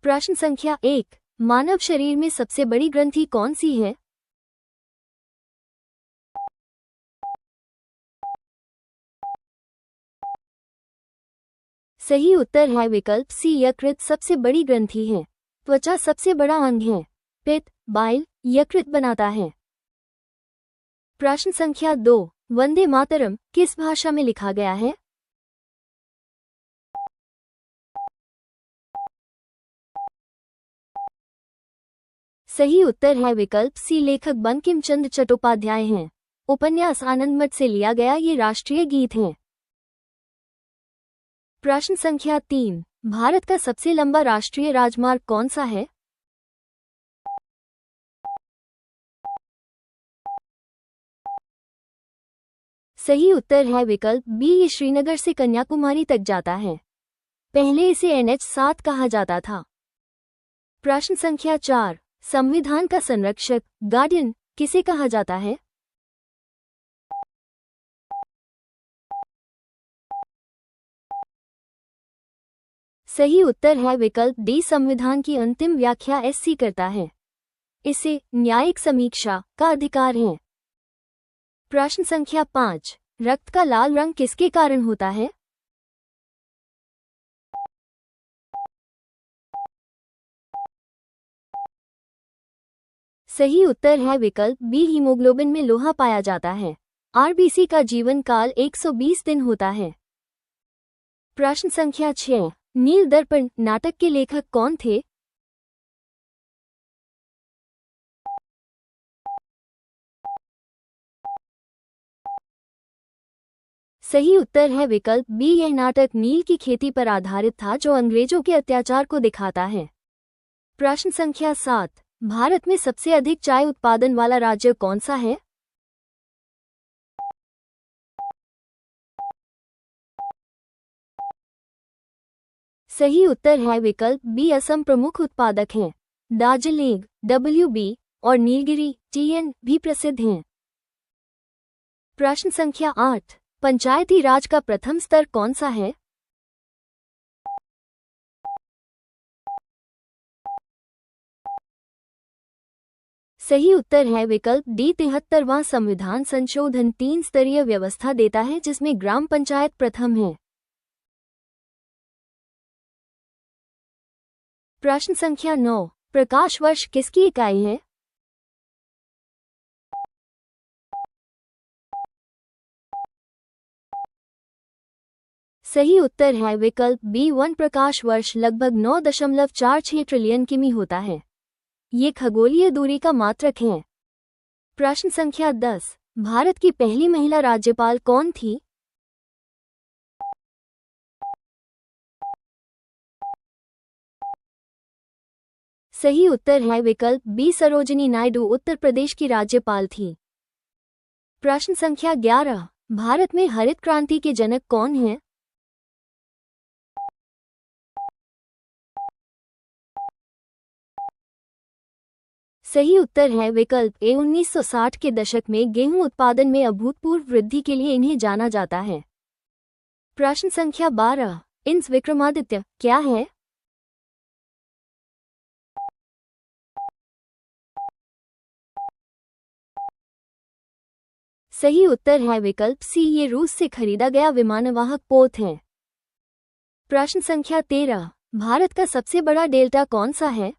प्रश्न संख्या 1, मानव शरीर में सबसे बड़ी ग्रंथि कौन सी है? सही उत्तर है विकल्प सी, यकृत सबसे बड़ी ग्रंथि है। त्वचा सबसे बड़ा अंग है। पित्त, बाइल, यकृत बनाता है। प्रश्न संख्या 2, वंदे मातरम किस भाषा में लिखा गया है? सही उत्तर है विकल्प सी, लेखक बंकिम चंद्र चट्टोपाध्याय हैं। उपन्यास आनंदमठ से लिया गया ये राष्ट्रीय गीत है। प्रश्न संख्या 3, भारत का सबसे लंबा राष्ट्रीय राजमार्ग कौन सा है? सही उत्तर है विकल्प बी, ये श्रीनगर से कन्याकुमारी तक जाता है। पहले इसे NH7 कहा जाता था। प्रश्न संख्या 4, संविधान का संरक्षक, गार्डियन किसे कहा जाता है? सही उत्तर है विकल्प डी, संविधान की अंतिम व्याख्या SC करता है। इसे न्यायिक समीक्षा का अधिकार है। प्रश्न संख्या 5, रक्त का लाल रंग किसके कारण होता है? सही उत्तर है विकल्प बी, हीमोग्लोबिन में लोहा पाया जाता है। RBC का जीवन काल 120 दिन होता है। प्रश्न संख्या 6, नील दर्पण नाटक के लेखक कौन थे? सही उत्तर है विकल्प बी, यह नाटक नील की खेती पर आधारित था जो अंग्रेजों के अत्याचार को दिखाता है। प्रश्न संख्या 7, भारत में सबसे अधिक चाय उत्पादन वाला राज्य कौन सा है? सही उत्तर है विकल्प बी, असम प्रमुख उत्पादक हैं। दार्जिलिंग, WB और नीलगिरी TN भी प्रसिद्ध हैं। प्रश्न संख्या 8, पंचायती राज का प्रथम स्तर कौन सा है? सही उत्तर है विकल्प डी, 73वां संविधान संशोधन 3 स्तरीय व्यवस्था देता है जिसमें ग्राम पंचायत प्रथम है। प्रश्न संख्या 9, प्रकाश वर्ष किसकी इकाई है? सही उत्तर है विकल्प बी, 1 प्रकाश वर्ष लगभग 9.46 ट्रिलियन किमी होता है। ये खगोलीय दूरी का मात्रक है। प्रश्न संख्या 10, भारत की पहली महिला राज्यपाल कौन थी? सही उत्तर है विकल्प बी, सरोजिनी नायडू उत्तर प्रदेश की राज्यपाल थी। प्रश्न संख्या 11, भारत में हरित क्रांति के जनक कौन हैं? सही उत्तर है विकल्प ए, 1960 के दशक में गेहूं उत्पादन में अभूतपूर्व वृद्धि के लिए इन्हें जाना जाता है। प्रश्न संख्या 12, इंस विक्रमादित्य क्या है? सही उत्तर है विकल्प सी, ये रूस से खरीदा गया विमानवाहक पोत है। प्रश्न संख्या 13, भारत का सबसे बड़ा डेल्टा कौन सा है?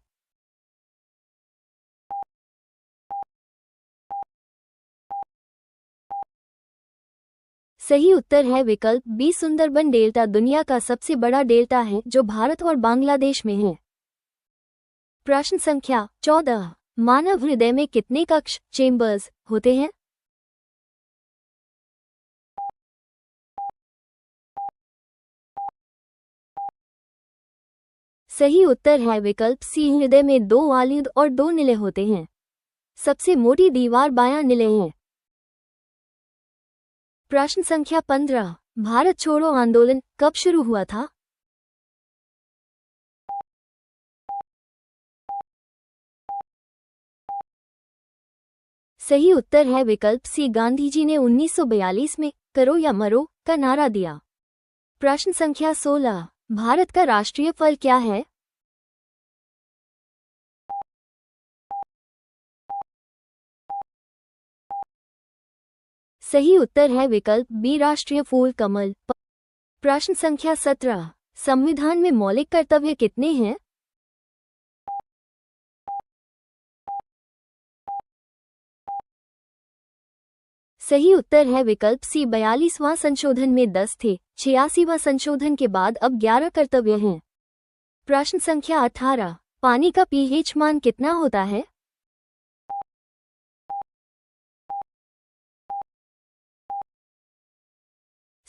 सही उत्तर है विकल्प बी, सुंदरबन डेल्टा दुनिया का सबसे बड़ा डेल्टा है जो भारत और बांग्लादेश में है। प्रश्न संख्या 14, मानव हृदय में कितने कक्ष चेम्बर्स होते हैं? सही उत्तर है विकल्प सी, हृदय में 2 वालिद और 2 निले होते हैं। सबसे मोटी दीवार बायां निले हैं। प्रश्न संख्या 15, भारत छोड़ो आंदोलन कब शुरू हुआ था? सही उत्तर है विकल्प सी, गांधी जी ने 1942 में करो या मरो का नारा दिया। प्रश्न संख्या 16, भारत का राष्ट्रीय फल क्या है? सही उत्तर है विकल्प बी राष्ट्रीय फूल कमल। प्रश्न संख्या 17, संविधान में मौलिक कर्तव्य कितने हैं? सही उत्तर है विकल्प सी 42वां संशोधन में 10 थे, 86वां संशोधन के बाद अब 11 कर्तव्य हैं। प्रश्न संख्या 18, पानी का पीएच मान कितना होता है?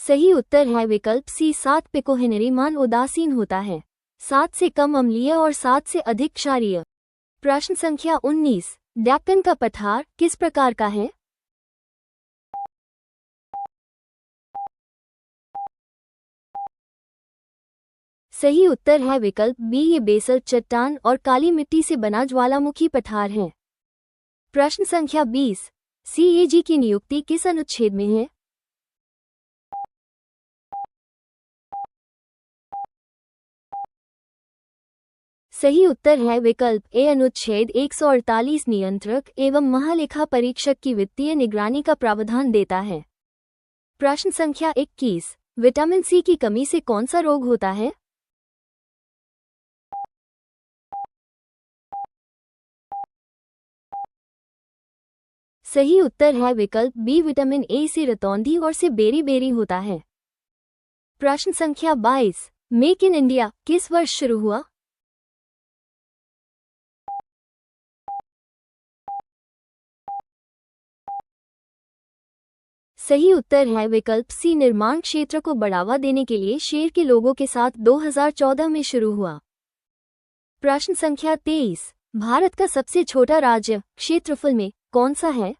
सही उत्तर है विकल्प सी 7 पिकोहेनरी। मान उदासीन होता है, 7 से कम अम्लीय और 7 से अधिक क्षारीय। प्रश्न संख्या 19, डेक्कन का पठार किस प्रकार का है? सही उत्तर है विकल्प बी ये बेसल्ट चट्टान और काली मिट्टी से बना ज्वालामुखी पठार है। प्रश्न संख्या 20, सीएजी की नियुक्ति किस अनुच्छेद में है? सही उत्तर है विकल्प ए अनुच्छेद 148 नियंत्रक एवं महालेखा परीक्षक की वित्तीय निगरानी का प्रावधान देता है। प्रश्न संख्या 21, विटामिन सी की कमी से कौन सा रोग होता है? सही उत्तर है विकल्प बी विटामिन ए से रतौंधी और से बेरी होता है। प्रश्न संख्या 22, मेक इन इंडिया किस वर्ष शुरू हुआ? सही उत्तर है विकल्प सी निर्माण क्षेत्र को बढ़ावा देने के लिए शेर के लोगों के साथ 2014 में शुरू हुआ। प्रश्न संख्या 23, भारत का सबसे छोटा राज्य क्षेत्रफल में कौन सा है?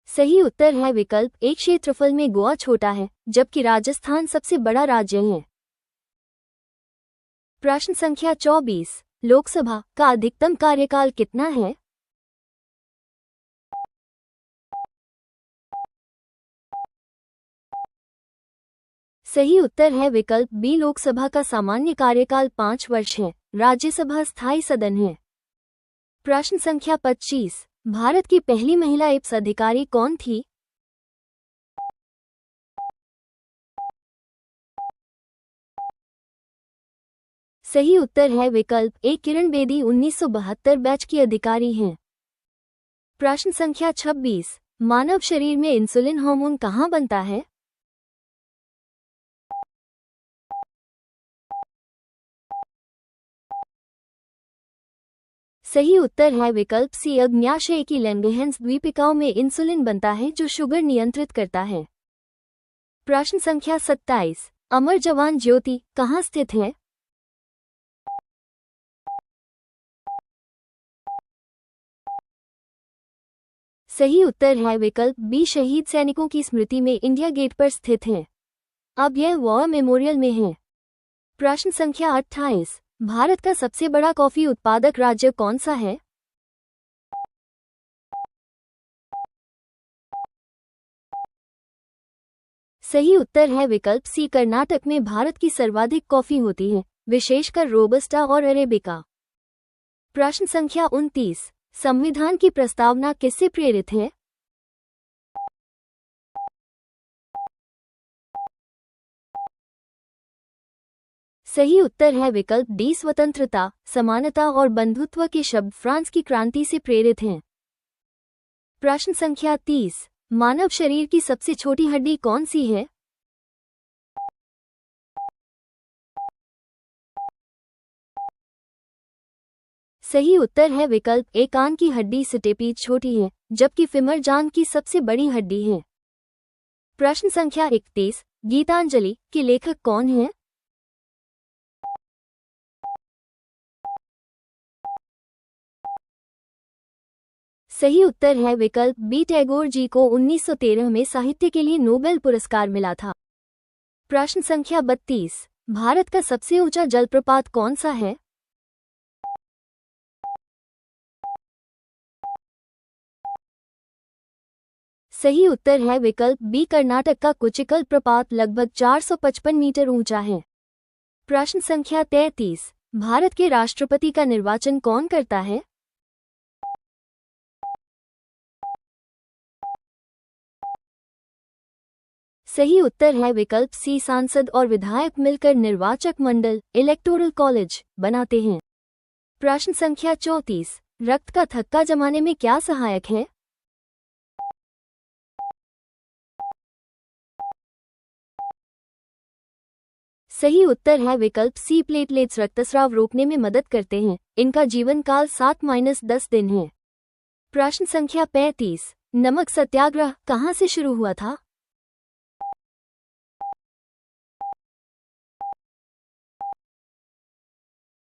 सही उत्तर है विकल्प एक क्षेत्रफल में गोवा छोटा है, जबकि राजस्थान सबसे बड़ा राज्य है। प्रश्न संख्या 24, लोकसभा का अधिकतम कार्यकाल कितना है? सही उत्तर है विकल्प बी लोकसभा का सामान्य कार्यकाल 5 वर्ष है, राज्यसभा स्थायी सदन है। प्रश्न संख्या 25, भारत की पहली महिला आईएएस अधिकारी कौन थी? सही उत्तर है विकल्प ए किरण बेदी 1972 बैच की अधिकारी हैं। प्रश्न संख्या 26, मानव शरीर में इंसुलिन हार्मोन कहाँ बनता है? सही उत्तर है विकल्प सी अग्न्याशय की लैंगरहैंस द्वीपिकाओं में इंसुलिन बनता है जो शुगर नियंत्रित करता है। प्रश्न संख्या 27, अमर जवान ज्योति कहाँ स्थित है? सही उत्तर है विकल्प बी शहीद सैनिकों की स्मृति में इंडिया गेट पर स्थित है। अब यह वॉर मेमोरियल में है। प्रश्न संख्या 28, भारत का सबसे बड़ा कॉफी उत्पादक राज्य कौन सा है? सही उत्तर है विकल्प सी कर्नाटक में भारत की सर्वाधिक कॉफी होती है, विशेषकर रोबस्टा और अरेबिका। प्रश्न संख्या 29, संविधान की प्रस्तावना किससे प्रेरित है? सही उत्तर है विकल्प डी स्वतंत्रता, समानता और बंधुत्व के शब्द फ्रांस की क्रांति से प्रेरित हैं। प्रश्न संख्या 30, मानव शरीर की सबसे छोटी हड्डी कौन सी है? सही उत्तर है विकल्प ए कान की हड्डी स्टेपीज छोटी है, जबकि फिमर जांघ की सबसे बड़ी हड्डी है। प्रश्न संख्या 31, गीतांजलि के लेखक कौन हैं? सही उत्तर है विकल्प बी टैगोर जी को 1913 में साहित्य के लिए नोबेल पुरस्कार मिला था। प्रश्न संख्या 32, भारत का सबसे ऊंचा जलप्रपात कौन सा है? सही उत्तर है विकल्प बी कर्नाटक का कुचिकल प्रपात लगभग 455 मीटर ऊंचा है। प्रश्न संख्या 33, भारत के राष्ट्रपति का निर्वाचन कौन करता है? सही उत्तर है विकल्प सी, सांसद और विधायक मिलकर निर्वाचक मंडल इलेक्टोरल कॉलेज बनाते हैं। प्रश्न संख्या 34, रक्त का थक्का जमाने में क्या सहायक है? सही उत्तर है विकल्प सी, प्लेटलेट्स रक्तस्राव रोकने में मदद करते हैं। इनका जीवन काल 7-10 दिन है। प्रश्न संख्या 35, नमक सत्याग्रह कहाँ से शुरू हुआ था?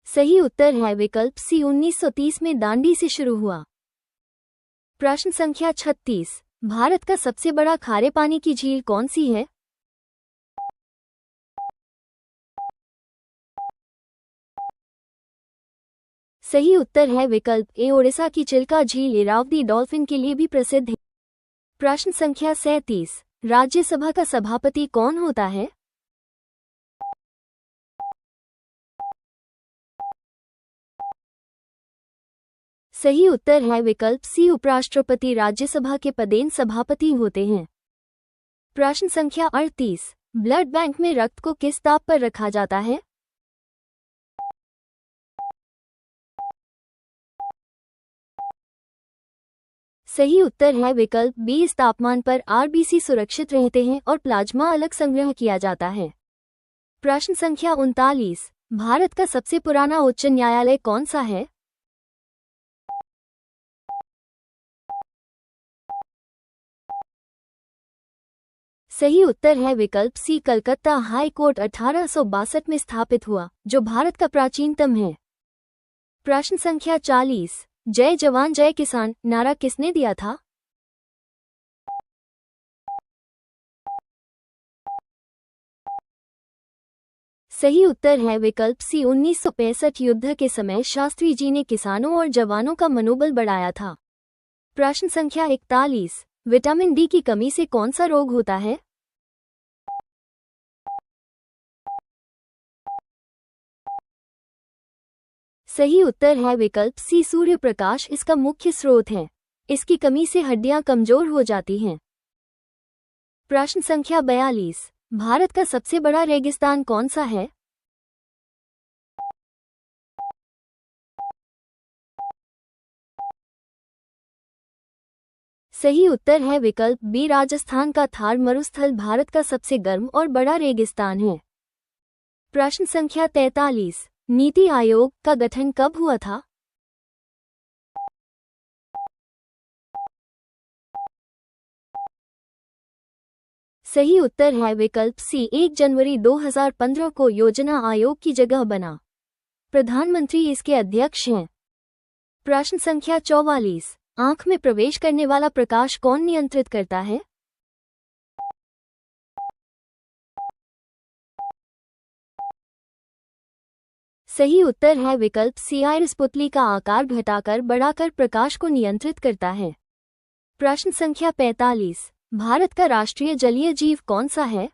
सही उत्तर है विकल्प सी, 1930 में दांडी से शुरू हुआ। प्रश्न संख्या 36, भारत का सबसे बड़ा खारे पानी की झील कौन सी है? सही उत्तर है विकल्प ए, ओडिशा की चिल्का झील इरावदी डॉल्फिन के लिए भी प्रसिद्ध है। प्रश्न संख्या 37, राज्यसभा का सभापति कौन होता है? सही उत्तर है विकल्प सी, उपराष्ट्रपति राज्यसभा के पदेन सभापति होते हैं। प्रश्न संख्या 38, ब्लड बैंक में रक्त को किस ताप पर रखा जाता है? सही उत्तर है विकल्प बी, इस तापमान पर आरबीसी सुरक्षित रहते हैं और प्लाज्मा अलग संग्रह किया जाता है। प्रश्न संख्या 39, भारत का सबसे पुराना उच्च न्यायालय कौन सा है? सही उत्तर है विकल्प सी, कलकत्ता हाई कोर्ट 1862 में स्थापित हुआ, जो भारत का प्राचीनतम है। प्रश्न संख्या 40, जय जवान जय किसान नारा किसने दिया था? सही उत्तर है विकल्प सी, 1965 युद्ध के समय शास्त्री जी ने किसानों और जवानों का मनोबल बढ़ाया था। प्रश्न संख्या 41, विटामिन डी की कमी से कौन सा रोग होता है? सही उत्तर है विकल्प सी, सूर्य प्रकाश इसका मुख्य स्रोत है। इसकी कमी से हड्डियां कमजोर हो जाती हैं। प्रश्न संख्या 42, भारत का सबसे बड़ा रेगिस्तान कौन सा है? सही उत्तर है विकल्प बी, राजस्थान का थार मरुस्थल भारत का सबसे गर्म और बड़ा रेगिस्तान है। प्रश्न संख्या 43, नीति आयोग का गठन कब हुआ था? सही उत्तर है विकल्प सी, 1 जनवरी 2015 को योजना आयोग की जगह बना। प्रधानमंत्री इसके अध्यक्ष हैं। प्रश्न संख्या 44, आंख में प्रवेश करने वाला प्रकाश कौन नियंत्रित करता है? सही उत्तर है विकल्प सी, आइरिस पुतली का आकार घटाकर बढ़ाकर प्रकाश को नियंत्रित करता है। प्रश्न संख्या 45, भारत का राष्ट्रीय जलीय जीव कौन सा है?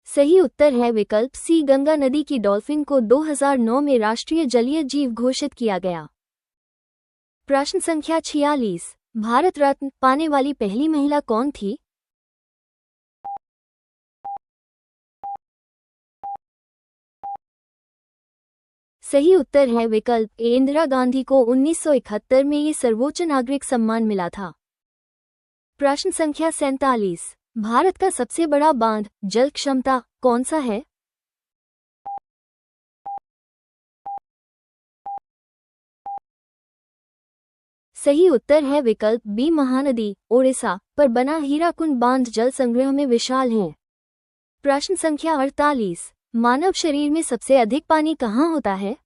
सही उत्तर है विकल्प सी, गंगा नदी की डॉल्फिन को 2009 में राष्ट्रीय जलीय जीव घोषित किया गया। प्रश्न संख्या 46, भारत रत्न पाने वाली पहली महिला कौन थी? सही उत्तर है विकल्प ए, इंदिरा गांधी को 1971 में ये सर्वोच्च नागरिक सम्मान मिला था। प्रश्न संख्या 47, भारत का सबसे बड़ा बांध जल क्षमता कौन सा है? सही उत्तर है विकल्प बी, महानदी ओडिशा पर बना हीराकुंड बांध जल संग्रह में विशाल है। प्रश्न संख्या 48, मानव शरीर में सबसे अधिक पानी कहाँ होता है?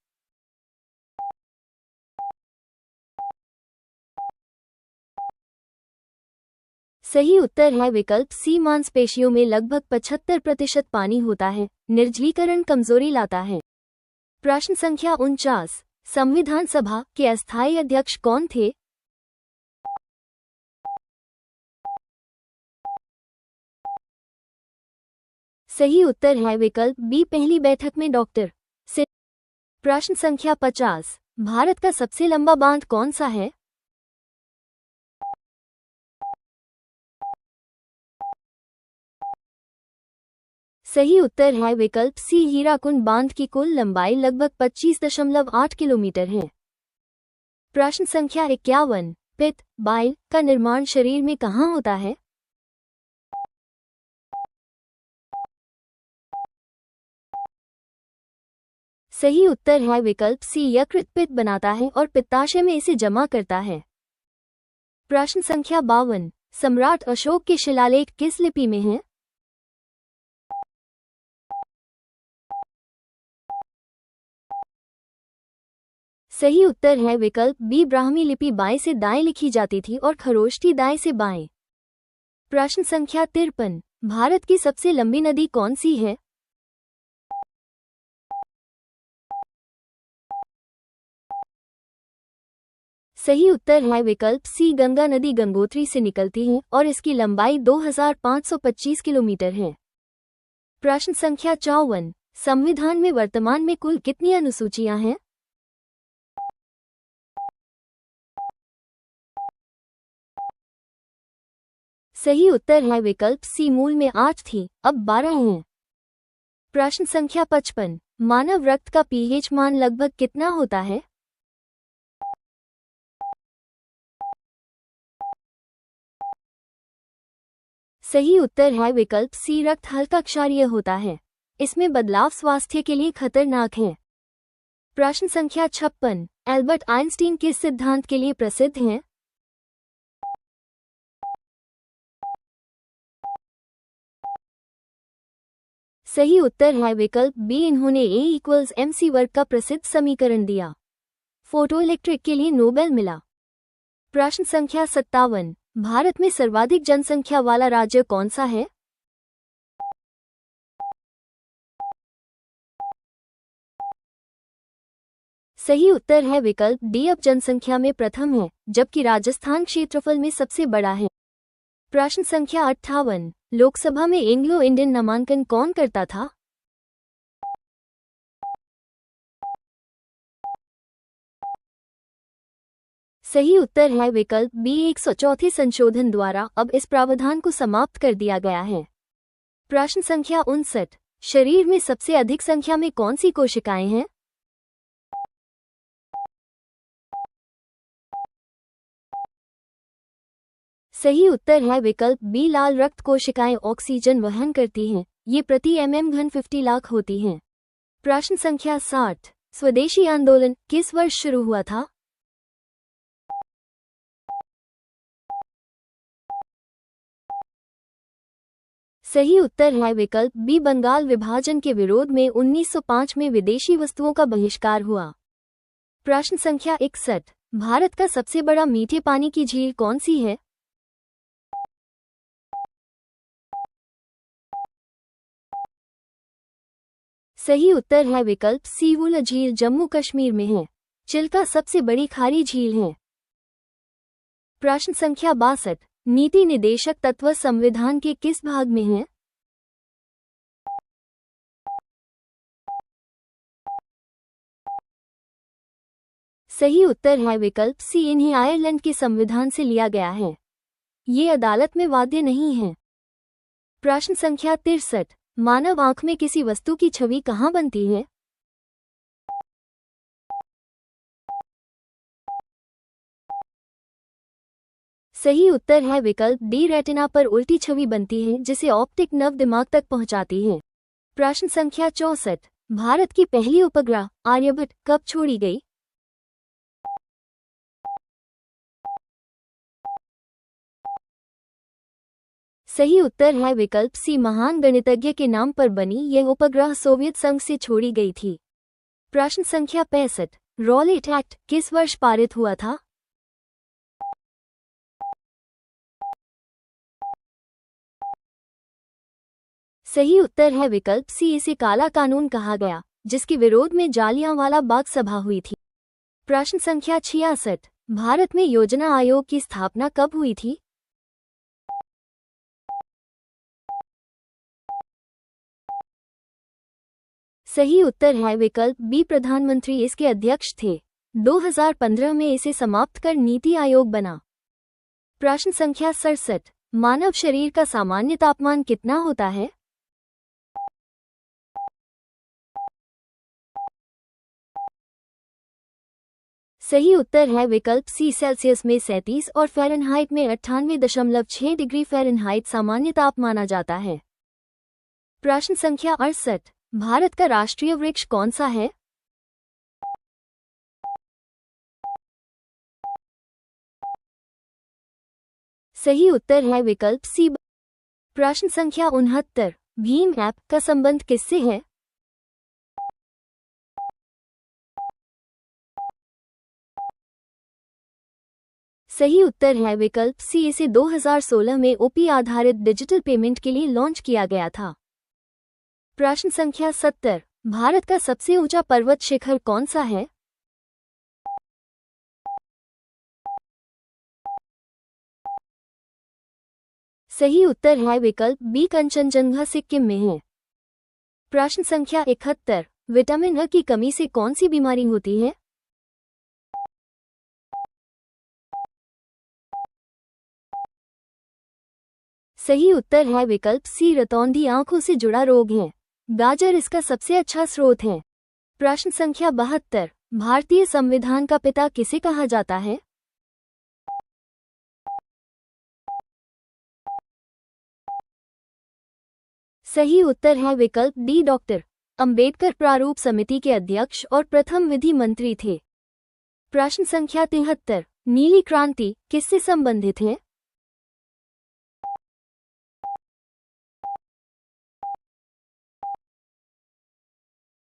सही उत्तर है विकल्प सी, मांसपेशियों में लगभग 75% पानी होता है। निर्जलीकरण कमजोरी लाता है। प्रश्न संख्या 49, संविधान सभा के अस्थायी अध्यक्ष कौन थे? सही उत्तर है विकल्प बी, पहली बैठक में डॉक्टर से। प्रश्न संख्या 50, भारत का सबसे लंबा बांध कौन सा है? सही उत्तर है विकल्प सी, हीराकुंड बांध की कुल लंबाई लगभग 25.8 किलोमीटर है। प्रश्न संख्या 51, पित्त बाइल का निर्माण शरीर में कहाँ होता है? सही उत्तर है विकल्प सी, यकृत पित्त बनाता है और पित्ताशय में इसे जमा करता है। प्रश्न संख्या 52, सम्राट अशोक के शिलालेख किस लिपि में हैं? सही उत्तर है विकल्प बी, ब्राह्मी लिपि बाएं से दाएं लिखी जाती थी और खरोष्ठी दाएं से बाएं। प्रश्न संख्या 53, भारत की सबसे लंबी नदी कौन सी है? सही उत्तर है विकल्प सी, गंगा नदी गंगोत्री से निकलती है और इसकी लंबाई 2525 किलोमीटर है। प्रश्न संख्या 54, संविधान में वर्तमान में कुल कितनी अनुसूचियां हैं? सही उत्तर है विकल्प सी, मूल में 8 थी, अब 12 हैं। प्रश्न संख्या 55, मानव रक्त का पीएच मान लगभग कितना होता है? सही उत्तर है विकल्प सी, रक्त हल्का क्षारीय होता है। इसमें बदलाव स्वास्थ्य के लिए खतरनाक है। प्रश्न संख्या 56, एल्बर्ट आइंस्टीन किस सिद्धांत के लिए प्रसिद्ध हैं? सही उत्तर है विकल्प बी, इन्होंने A=mc वर्ग का प्रसिद्ध समीकरण दिया। फोटोइलेक्ट्रिक के लिए नोबेल मिला। प्रश्न संख्या 57, भारत में सर्वाधिक जनसंख्या वाला राज्य कौन सा है? सही उत्तर है विकल्प डी, अब जनसंख्या में प्रथम है, जबकि राजस्थान क्षेत्रफल में सबसे बड़ा है। प्रश्न संख्या 58, लोकसभा में एंग्लो इंडियन नामांकन कौन करता था? सही उत्तर है विकल्प बी, 104 संशोधन द्वारा अब इस प्रावधान को समाप्त कर दिया गया है। प्रश्न संख्या 59, शरीर में सबसे अधिक संख्या में कौन सी कोशिकाएं हैं? सही उत्तर है विकल्प बी, लाल रक्त कोशिकाएं ऑक्सीजन वहन करती हैं। ये प्रति घन 50 लाख होती हैं। प्रश्न संख्या 60, स्वदेशी आंदोलन किस वर्ष शुरू हुआ था? सही उत्तर है विकल्प बी, बंगाल विभाजन के विरोध में 1905 में विदेशी वस्तुओं का बहिष्कार हुआ। प्रश्न संख्या 61, भारत का सबसे बड़ा मीठे पानी की झील कौन सी है? सही उत्तर है विकल्प सी, वुल झील जम्मू कश्मीर में है। चिल्का सबसे बड़ी खारी झील है। प्रश्न संख्या 62, नीति निदेशक तत्व संविधान के किस भाग में है? सही उत्तर है विकल्प सी, इन्हें आयरलैंड के संविधान से लिया गया है। ये अदालत में वाद्य नहीं है। प्रश्न संख्या 63, मानव आंख में किसी वस्तु की छवि कहाँ बनती है? सही उत्तर है विकल्प डी, रेटिना पर उल्टी छवि बनती है जिसे ऑप्टिक नर्व दिमाग तक पहुंचाती है। प्रश्न संख्या 64, भारत की पहली उपग्रह आर्यभट्ट कब छोड़ी गई? सही उत्तर है विकल्प सी, महान गणितज्ञ के नाम पर बनी यह उपग्रह सोवियत संघ से छोड़ी गई थी। प्रश्न संख्या 65, रॉलेट एक्ट किस वर्ष पारित हुआ था? सही उत्तर है विकल्प सी, इसे काला कानून कहा गया, जिसके विरोध में जालियांवाला बाग सभा हुई थी। प्रश्न संख्या 66, भारत में योजना आयोग की स्थापना कब हुई थी? सही उत्तर है विकल्प बी, प्रधानमंत्री इसके अध्यक्ष थे। 2015 में इसे समाप्त कर नीति आयोग बना। प्रश्न संख्या 67, मानव शरीर का सामान्य तापमान कितना होता है? सही उत्तर है विकल्प सी, सेल्सियस में 37 और फ़ारेनहाइट में 98.6 डिग्री फ़ारेनहाइट सामान्य ताप माना जाता है। प्रश्न संख्या 68, भारत का राष्ट्रीय वृक्ष कौन सा है? सही उत्तर है विकल्प सी। प्रश्न संख्या 69, भीम ऐप का संबंध किससे है? सही उत्तर है विकल्प सी, इसे 2016 में ओपी आधारित डिजिटल पेमेंट के लिए लॉन्च किया गया था। प्रश्न संख्या 70, भारत का सबसे ऊंचा पर्वत शिखर कौन सा है? सही उत्तर है विकल्प बी, कंचनजंगा सिक्किम में है। प्रश्न संख्या 71, विटामिन अ की कमी से कौन सी बीमारी होती है? सही उत्तर है विकल्प सी, रतौंधी आंखों से जुड़ा रोग है। गाजर इसका सबसे अच्छा स्रोत है। प्रश्न संख्या 72, भारतीय संविधान का पिता किसे कहा जाता है? सही उत्तर है विकल्प डी, डॉक्टर अंबेडकर प्रारूप समिति के अध्यक्ष और प्रथम विधि मंत्री थे। प्रश्न संख्या 73, नीली क्रांति किससे संबंधित है?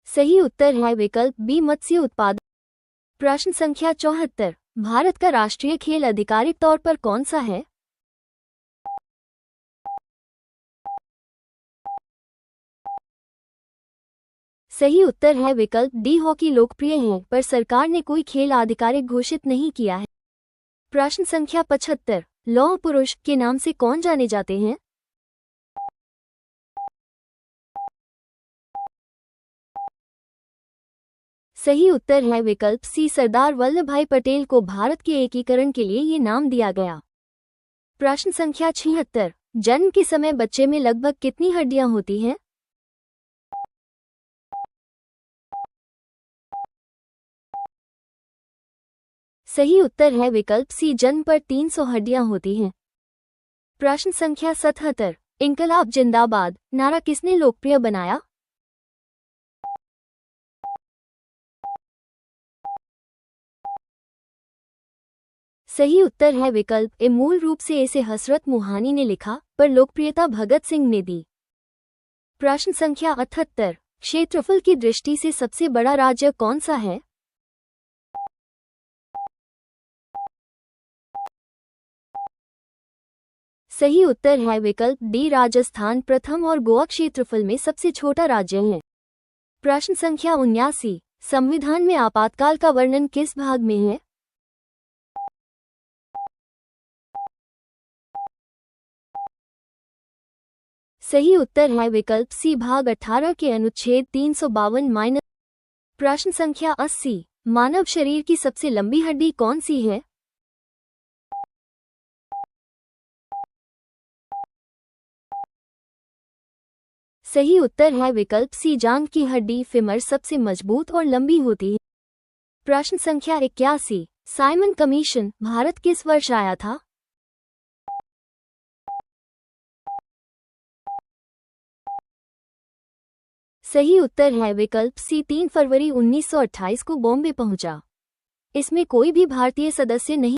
सही उत्तर है विकल्प बी, मत्स्य उत्पादन। प्रश्न संख्या 74, भारत का राष्ट्रीय खेल आधिकारिक तौर पर कौन सा है? सही उत्तर है विकल्प डी, हॉकी लोकप्रिय है पर सरकार ने कोई खेल आधिकारिक घोषित नहीं किया है। प्रश्न संख्या 75, लौह पुरुष के नाम से कौन जाने जाते हैं? सही उत्तर है विकल्प सी, सरदार वल्लभभाई पटेल को भारत के एकीकरण के लिए ये नाम दिया गया। प्रश्न संख्या 76, जन्म के समय बच्चे में लगभग कितनी हड्डियां होती हैं? सही उत्तर है विकल्प सी, जन्म पर 300 हड्डियां होती हैं। प्रश्न संख्या 77, इनकलाब जिंदाबाद नारा किसने लोकप्रिय बनाया? सही उत्तर है विकल्प ए, मूल रूप से इसे हसरत मुहानी ने लिखा पर लोकप्रियता भगत सिंह ने दी। प्रश्न संख्या 78, क्षेत्रफल की दृष्टि से सबसे बड़ा राज्य कौन सा है? सही उत्तर है विकल्प डी, राजस्थान प्रथम और गोवा क्षेत्रफल में सबसे छोटा राज्य है। प्रश्न संख्या 79, संविधान में आपातकाल का वर्णन किस भाग में है? सही उत्तर है विकल्प सी, भाग 18 के अनुच्छेद 352 प्रश्न संख्या 80, मानव शरीर की सबसे लंबी हड्डी कौन सी है? सही उत्तर है विकल्प सी, जांघ की हड्डी फीमर सबसे मजबूत और लंबी होती है। प्रश्न संख्या 81, साइमन कमीशन भारत किस वर्ष आया था? सही उत्तर है विकल्प सी, 3 फरवरी 1928 को बॉम्बे पहुंचा। इसमें कोई भी भारतीय सदस्य नहीं